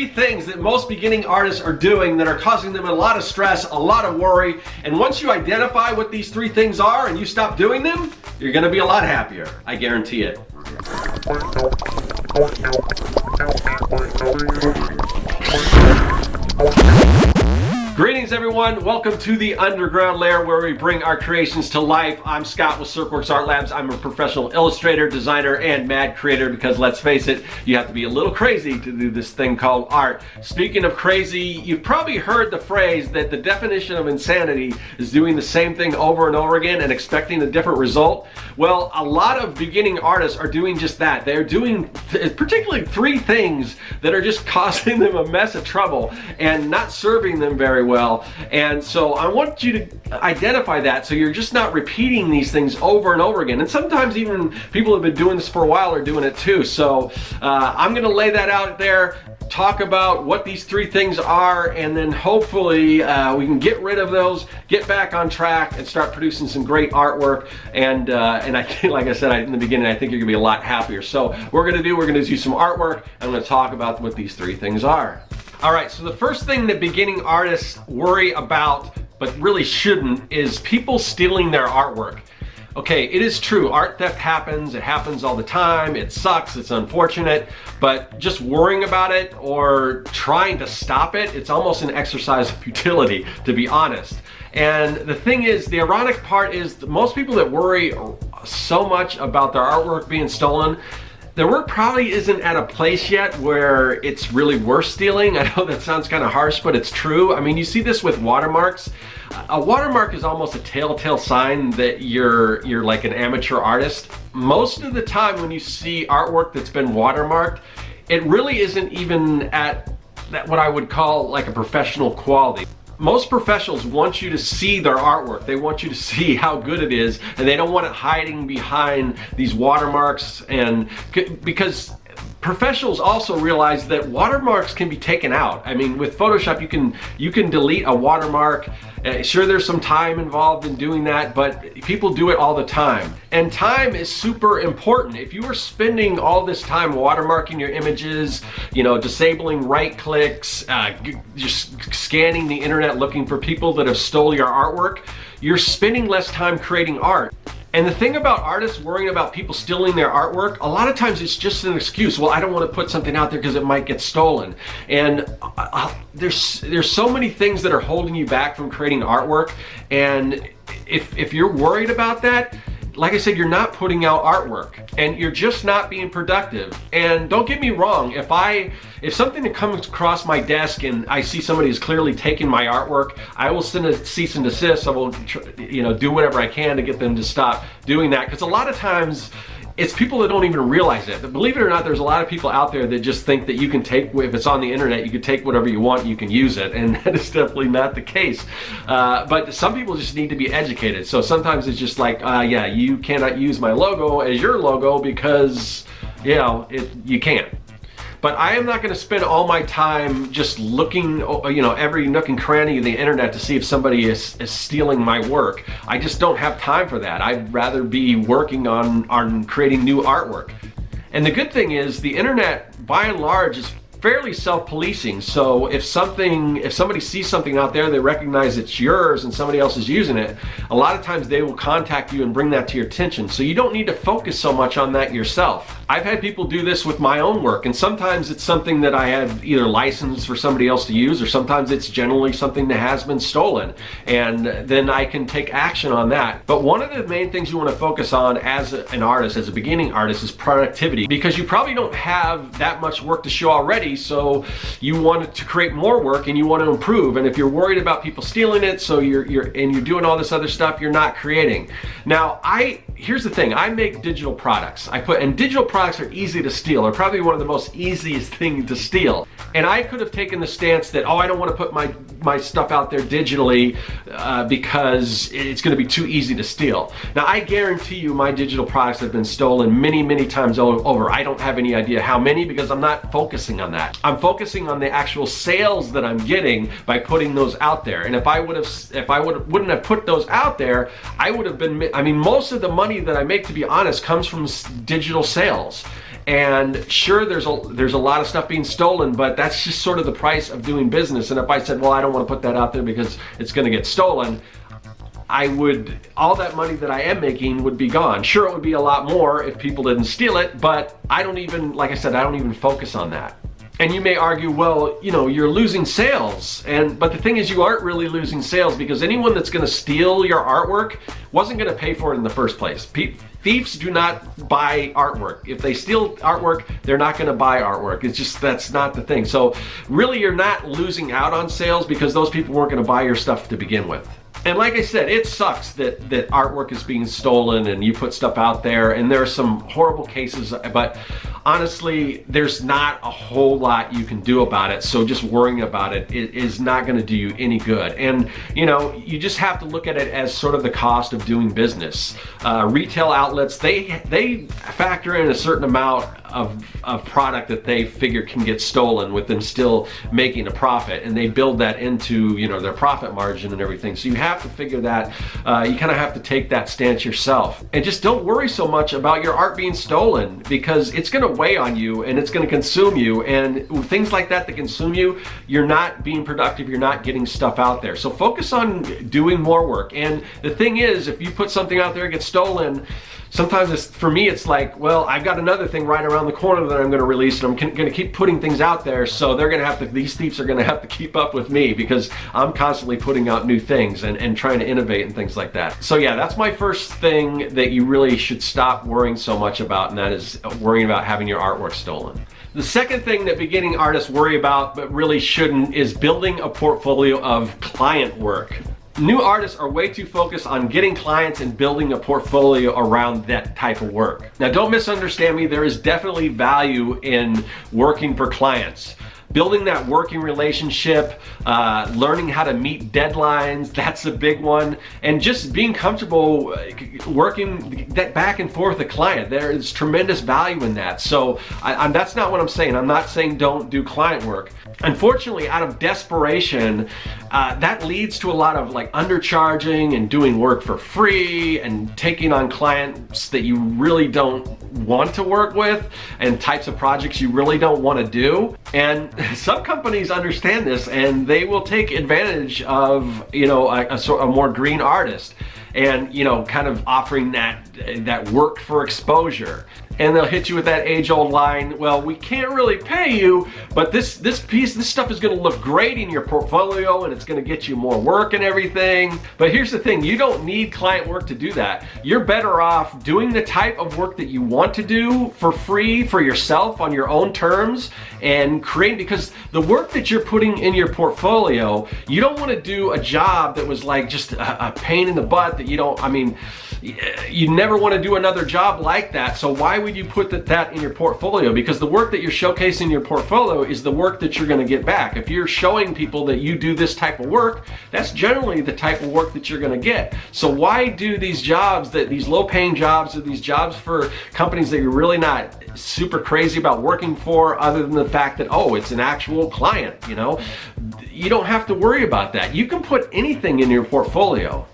3 things that most beginning artists are doing that are causing them a lot of stress, a lot of worry. And once you identify what these 3 things are and you stop doing them, you're gonna be a lot happier. I guarantee it. Greetings everyone, welcome to the underground lair where we bring our creations to life. I'm Scott with Serkworks Art Labs. I'm a professional illustrator, designer, and mad creator because let's face it, you have to be a little crazy to do this thing called art. Speaking of crazy, you've probably heard the phrase that the definition of insanity is doing the same thing over and over again and expecting a different result. Well, a lot of beginning artists are doing just that. They're doing particularly 3 things that are just causing them a mess of trouble and not serving them very well. And so I want you to identify that so you're just not repeating these things over and over again. And sometimes even people who have been doing this for a while are doing it too. So I'm gonna lay that out there, talk about what these 3 things are, and then hopefully we can get rid of those, get back on track, and start producing some great artwork. And I think, like I said in the beginning, I think you're gonna be a lot happier. So we're gonna do some artwork. I'm gonna talk about what these 3 things are. All right, so the first thing that beginning artists worry about, but really shouldn't, is people stealing their artwork. Okay, it is true, art theft happens, it happens all the time, it sucks, it's unfortunate, but just worrying about it or trying to stop it, it's almost an exercise of futility, to be honest. And the thing is, the ironic part is that most people that worry so much about their artwork being stolen, their work probably isn't at a place yet where it's really worth stealing. I know that sounds kind of harsh, but it's true. I mean, you see this with watermarks. A watermark is almost a telltale sign that you're like an amateur artist. Most of the time when you see artwork that's been watermarked, it really isn't even at what I would call like a professional quality. Most professionals want you to see their artwork. They want you to see how good it is, and they don't want it hiding behind these watermarks. And because professionals also realize that watermarks can be taken out. I mean, with Photoshop, you can delete a watermark. Sure, there's some time involved in doing that, but people do it all the time. And time is super important. If you are spending all this time watermarking your images, you know, disabling right clicks, just scanning the internet looking for people that have stole your artwork, you're spending less time creating art. And the thing about artists worrying about people stealing their artwork, a lot of times it's just an excuse. Well, I don't want to put something out there because it might get stolen. And there's so many things that are holding you back from creating artwork. And if you're worried about that, like I said, you're not putting out artwork and you're just not being productive. And don't get me wrong, if something that comes across my desk and I see somebody is clearly taking my artwork, I will send a cease and desist. I will, do whatever I can to get them to stop doing that. Because a lot of times it's people that don't even realize it. But believe it or not, there's a lot of people out there that just think that you can take, if it's on the internet, you can take whatever you want, you can use it. And that is definitely not the case. But some people just need to be educated. So sometimes it's just like, yeah, you cannot use my logo as your logo because, you can't. But I am not going to spend all my time just looking, every nook and cranny of the internet to see if somebody is stealing my work. I just don't have time for that. I'd rather be working on creating new artwork. And the good thing is the internet, by and large, is fairly self-policing. So if somebody sees something out there, they recognize it's yours and somebody else is using it, a lot of times they will contact you and bring that to your attention. So you don't need to focus so much on that yourself. I've had people do this with my own work, and sometimes it's something that I have either licensed for somebody else to use, or sometimes it's generally something that has been stolen, and then I can take action on that. But one of the main things you want to focus on as an artist, as a beginning artist, is productivity, because you probably don't have that much work to show already, so you want to create more work and you want to improve. And if you're worried about people stealing it, so you're doing all this other stuff, you're not creating. Now, here's the thing, I make digital products. And digital products are easy to steal. They're probably one of the most easiest things to steal. And I could have taken the stance that, I don't want to put my stuff out there digitally because it's going to be too easy to steal. Now, I guarantee you my digital products have been stolen many, many times over. I don't have any idea how many because I'm not focusing on that. I'm focusing on the actual sales that I'm getting by putting those out there. And if I wouldn't have put those out there, I would have been, most of the money that I make, to be honest, comes from digital sales. And sure, there's a lot of stuff being stolen, but that's just sort of the price of doing business. And if I said, well, I don't want to put that out there because it's going to get stolen, all that money that I am making would be gone. Sure, it would be a lot more if people didn't steal it, but I don't even, like I said, I don't even focus on that. And you may argue, well, you know, you're losing sales. But the thing is, you aren't really losing sales, because anyone that's going to steal your artwork wasn't going to pay for it in the first place. Thieves do not buy artwork. If they steal artwork, they're not going to buy artwork. It's just, that's not the thing. So really, you're not losing out on sales, because those people weren't going to buy your stuff to begin with. And like I said, it sucks that artwork is being stolen and you put stuff out there, and there are some horrible cases, but honestly, there's not a whole lot you can do about it. So just worrying about it is not going to do you any good. And you know, you just have to look at it as sort of the cost of doing business. Retail outlets, they factor in a certain amount of product that they figure can get stolen with them still making a profit, and they build that into, you know, their profit margin and everything. So you have to figure that, you kind of have to take that stance yourself, and just don't worry so much about your art being stolen, because it's going to weigh on you and it's going to consume you, and things like that consume you, you're not being productive, you're not getting stuff out there. So focus on doing more work. And the thing is, if you put something out there and gets stolen, sometimes for me, it's like, well, I've got another thing right around the corner that I'm going to release, and I'm going to keep putting things out there. So they're going to have to, these thieves are going to have to keep up with me, because I'm constantly putting out new things and trying to innovate and things like that. So yeah, that's my first thing that you really should stop worrying so much about, and that is worrying about having your artwork stolen. The second thing that beginning artists worry about, but really shouldn't, is building a portfolio of client work. New artists are way too focused on getting clients and building a portfolio around that type of work. Now, don't misunderstand me, there is definitely value in working for clients. Building that working relationship, learning how to meet deadlines, that's a big one. And just being comfortable working that back and forth with a client. There is tremendous value in that. So that's not what I'm saying. I'm not saying don't do client work. Unfortunately, out of desperation, that leads to a lot of like undercharging and doing work for free and taking on clients that you really don't want to work with and types of projects you really don't want to do. And some companies understand this, and they will take advantage of, you know, a more green artist, and, you know, kind of offering that work for exposure. And they'll hit you with that age-old line, well, we can't really pay you, but this stuff is going to look great in your portfolio, and it's going to get you more work and everything. But here's the thing, you don't need client work to do that. You're better off doing the type of work that you want to do for free for yourself on your own terms, and create, because the work that you're putting in your portfolio, you don't want to do a job that was like just a pain in the butt that you don't, I mean, you never want to do another job like that. So why would you put that in your portfolio? Because the work that you're showcasing in your portfolio is the work that you're going to get back. If you're showing people that you do this type of work, that's generally the type of work that you're going to get. So why do these jobs, these low-paying jobs, or these jobs for companies that you're really not super crazy about working for, other than the fact that, oh, it's an actual client, you know? You don't have to worry about that. You can put anything in your portfolio.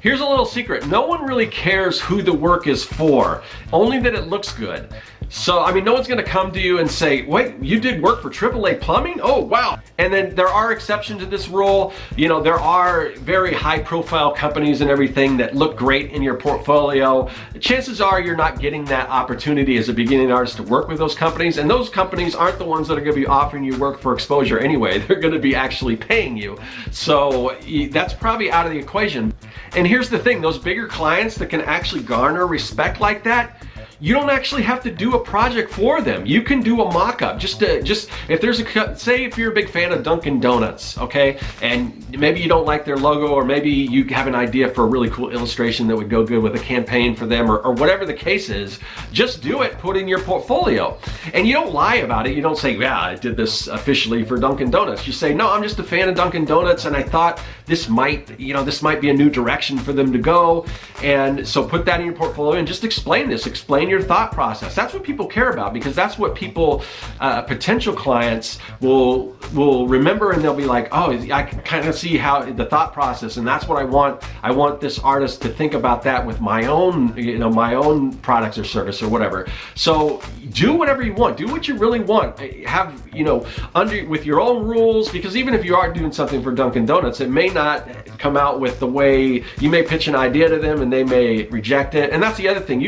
Here's a little secret. No one really cares who the work is for, only that it looks good. So, I mean, no one's gonna come to you and say, wait, you did work for AAA Plumbing? Oh, wow. And then there are exceptions to this rule. You know, there are very high profile companies and everything that look great in your portfolio. Chances are you're not getting that opportunity as a beginning artist to work with those companies, and those companies aren't the ones that are gonna be offering you work for exposure anyway. They're gonna be actually paying you. So that's probably out of the equation. And here's the thing, those bigger clients that can actually garner respect like that, you don't actually have to do a project for them. You can do a mock-up. Just if there's say if you're a big fan of Dunkin' Donuts, okay, and maybe you don't like their logo, or maybe you have an idea for a really cool illustration that would go good with a campaign for them, or whatever the case is, just do it, put in your portfolio. And you don't lie about it. You don't say, yeah, I did this officially for Dunkin' Donuts. You say, no, I'm just a fan of Dunkin' Donuts, and I thought this might be a new direction for them to go. And so put that in your portfolio and just explain this. Explain your thought process. That's what people care about, because that's what people, potential clients will remember, and they'll be like, oh, I can kind of see how the thought process, and that's what I want. I want this artist to think about that with my own, my own products or service or whatever. So do whatever you want. Do what you really want. Have, with your own rules, because even if you are doing something for Dunkin' Donuts, it may not come out with the way you may pitch an idea to them, and they may reject it. And that's the other thing.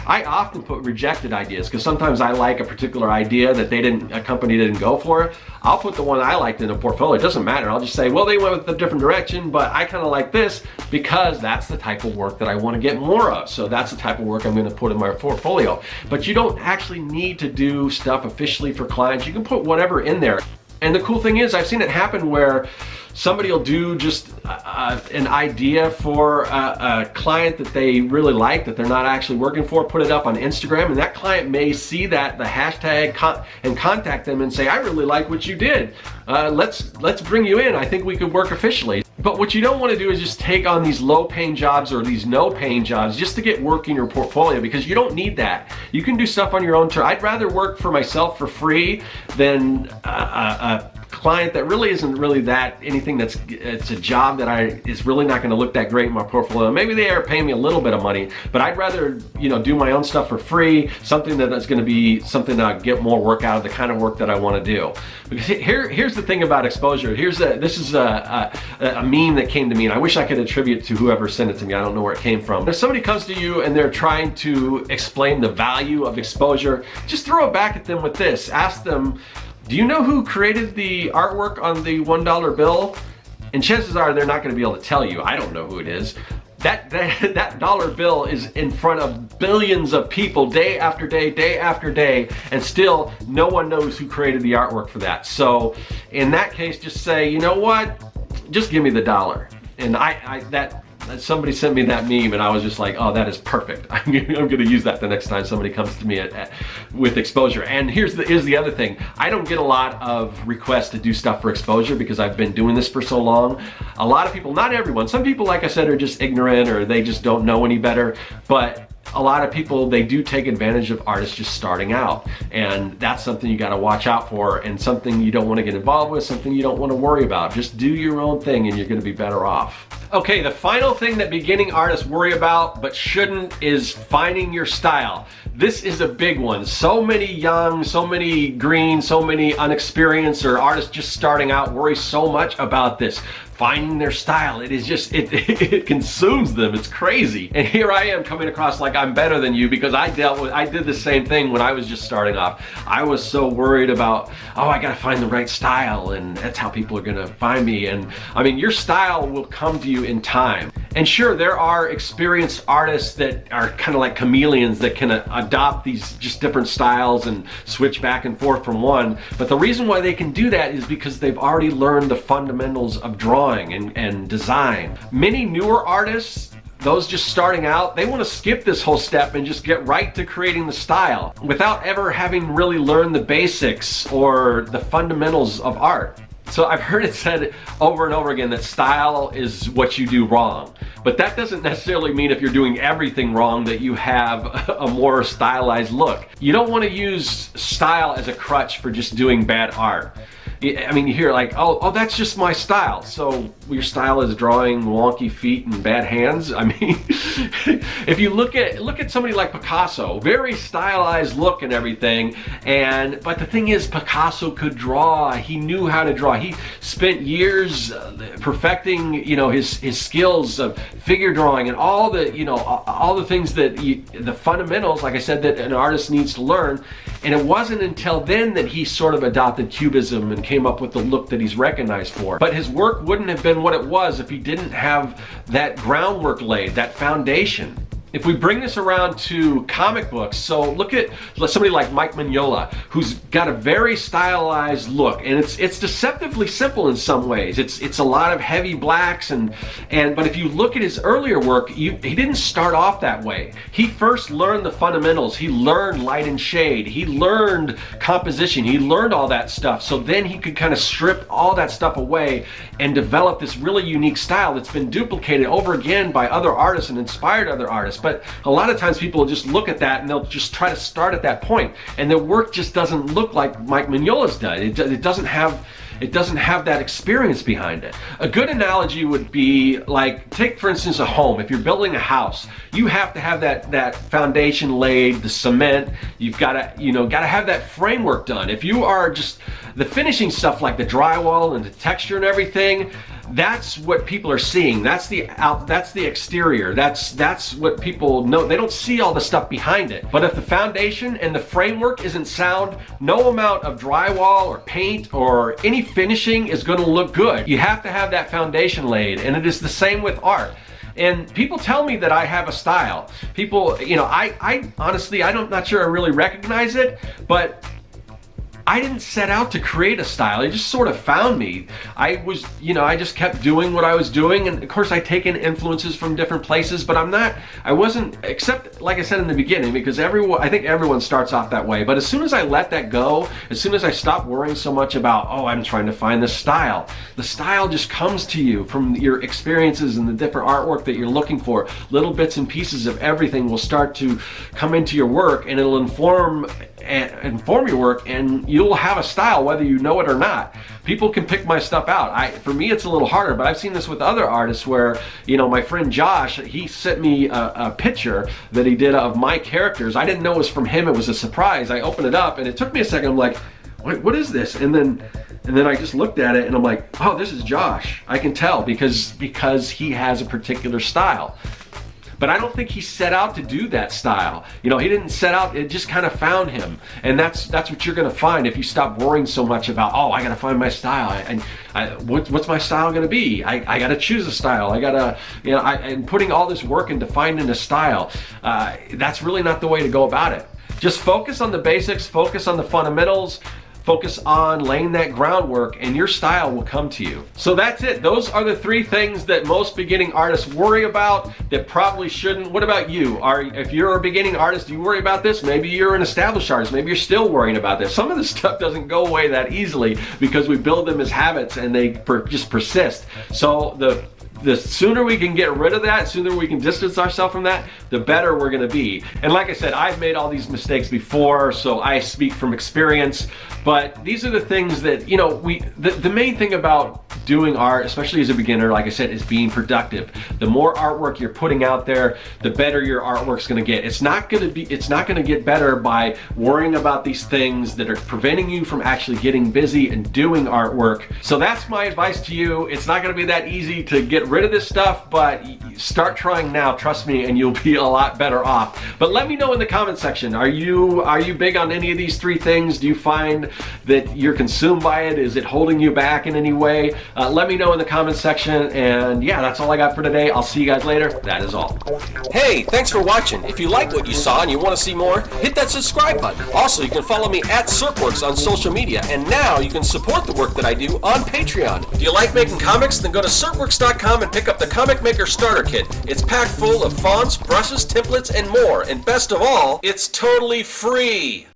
I often put rejected ideas, because sometimes I like a particular idea that a company didn't go for. I'll put the one I liked in a portfolio. It doesn't matter. I'll just say, well, they went with a different direction, but I kind of like this, because that's the type of work that I want to get more of. So that's the type of work I'm going to put in my portfolio. But you don't actually need to do stuff officially for clients. You can put whatever in there. And the cool thing is, I've seen it happen where somebody will do just an idea for a client that they really like, that they're not actually working for, put it up on Instagram, and that client may see that, the hashtag, and contact them and say, I really like what you did. Let's bring you in. I think we could work officially. But what you don't want to do is just take on these low-paying jobs or these no-paying jobs just to get work in your portfolio, because you don't need that. You can do stuff on your own terms. I'd rather work for myself for free than a client that really isn't really anything it's a job that is really not going to look that great in my portfolio. Maybe they are paying me a little bit of money, but I'd rather do my own stuff for free, something that's going to be something that I get more work out of, the kind of work that I want to do. Because here's the thing about exposure. This is a meme that came to me, and I wish I could attribute to whoever sent it to me. I don't know where it came from. If somebody comes to you and they're trying to explain the value of exposure, just throw it back at them with this. Ask them, do you know who created the artwork on the $1 bill? And chances are they're not going to be able to tell you. I don't know who it is. That dollar bill is in front of billions of people day after day, and still no one knows who created the artwork for that. So in that case, just say, you know what? Just give me the dollar. And somebody sent me that meme, and I was just like, oh, that is perfect. I'm gonna use that the next time somebody comes to me with exposure. And here's the other thing. I don't get a lot of requests to do stuff for exposure, because I've been doing this for so long. A lot of people, not everyone, some people, like I said, are just ignorant, or they just don't know any better. But a lot of people, they do take advantage of artists just starting out, and that's something you got to watch out for, and something you don't want to get involved with, something you don't want to worry about. Just do your own thing, and you're going to be better off. Okay, the final thing that beginning artists worry about but shouldn't is finding your style. This is a big one. So many young, so many green, so many unexperienced, or artists just starting out worry so much about this. Finding their style. It is just, it consumes them. It's crazy. And here I am coming across like I'm better than you, because I did the same thing when I was just starting off. I was so worried about, oh, I gotta find the right style, and that's how people are gonna find me. And I mean, your style will come to you in time. And sure, there are experienced artists that are kind of like chameleons that can adopt these just different styles and switch back and forth from one. But the reason why they can do that is because they've already learned the fundamentals of drawing and design. Many newer artists, those just starting out, they want to skip this whole step and just get right to creating the style without ever having really learned the basics or the fundamentals of art. So I've heard it said over and over again that style is what you do wrong. But that doesn't necessarily mean if you're doing everything wrong that you have a more stylized look. You don't want to use style as a crutch for just doing bad art. I mean, you hear like, oh, that's just my style. So your style is drawing wonky feet and bad hands. I mean, if you look at somebody like Picasso, very stylized look and everything. But the thing is, Picasso could draw. He knew how to draw. He spent years perfecting, his skills of figure drawing and all the things that the fundamentals, like I said, that an artist needs to learn. And it wasn't until then that he sort of adopted Cubism and came up with the look that he's recognized for. But his work wouldn't have been what it was if he didn't have that groundwork laid, that foundation. If we bring this around to comic books, so look at somebody like Mike Mignola, who's got a very stylized look, and it's deceptively simple in some ways. It's a lot of heavy blacks, but if you look at his earlier work, he didn't start off that way. He first learned the fundamentals. He learned light and shade. He learned composition. He learned all that stuff. So then he could kind of strip all that stuff away and develop this really unique style that's been duplicated over again by other artists and inspired other artists. but a lot of times people will just look at that and they'll just try to start at that point, and the work just doesn't look like Mike Mignola's does. It doesn't have that experience behind it. A good analogy would be like, take for instance a home. If you're building a house, you have to have that foundation laid, the cement. You've got to have that framework done. If you are just the finishing stuff like the drywall and the texture and everything, that's what people are seeing. That's the exterior. That's what people know. They don't see all the stuff behind it. But if the foundation and the framework isn't sound, no amount of drywall or paint or any finishing is going to look good. You have to have that foundation laid, and it is the same with art. And people tell me that I have a style. People, I honestly, I'm not sure I really recognize it, but I didn't set out to create a style. It just sort of found me. I just kept doing what I was doing, and of course I take in influences from different places, but I wasn't, except like I said in the beginning, because I think everyone starts off that way. But as soon as I let that go, as soon as I stopped worrying so much about, oh, I'm trying to find the style just comes to you from your experiences and the different artwork that you're looking for. Little bits and pieces of everything will start to come into your work, and it'll inform your work, and you'll have a style whether you know it or not. People can pick my stuff out. For me it's a little harder, but I've seen this with other artists where, my friend Josh, he sent me a picture that he did of my characters. I didn't know it was from him. It was a surprise. I opened it up and it took me a second. I'm like, what is this? And then I just looked at it and I'm like, oh, this is Josh. I can tell because he has a particular style. But I don't think he set out to do that style. He didn't set out, it just kind of found him. And that's what you're gonna find if you stop worrying so much about, oh, I gotta find my style. And what's my style gonna be? I gotta choose a style. And putting all this work into finding a style, that's really not the way to go about it. Just focus on the basics, focus on the fundamentals, focus on laying that groundwork, and your style will come to you. So that's it. Those are the 3 things that most beginning artists worry about that probably shouldn't. What about you? If you're a beginning artist, do you worry about this? Maybe you're an established artist. Maybe you're still worrying about this. Some of this stuff doesn't go away that easily because we build them as habits and they just persist. So the sooner we can get rid of that, the sooner we can distance ourselves from that, the better we're gonna be. And like I said, I've made all these mistakes before, so I speak from experience, but these are the things that, the main thing about doing art, especially as a beginner, like I said, is being productive. The more artwork you're putting out there, the better your artwork's gonna get. It's not gonna get better by worrying about these things that are preventing you from actually getting busy and doing artwork. So that's my advice to you. It's not gonna be that easy to get rid of this stuff, but start trying now, trust me, and you'll be a lot better off. But let me know in the comment section, are you big on any of these 3 things? Do you find that you're consumed by it? Is it holding you back in any way? Let me know in the comment section, and yeah, that's all I got for today. I'll see you guys later. That is all. Hey, thanks for watching. If you like what you saw and you want to see more, hit that subscribe button. Also, you can follow me at Serkworks on social media, and now you can support the work that I do on Patreon. Do you like making comics? Then go to Serkworks.com and pick up the Comic Maker Starter Kit. It's packed full of fonts, brushes, templates, and more. And best of all, it's totally free.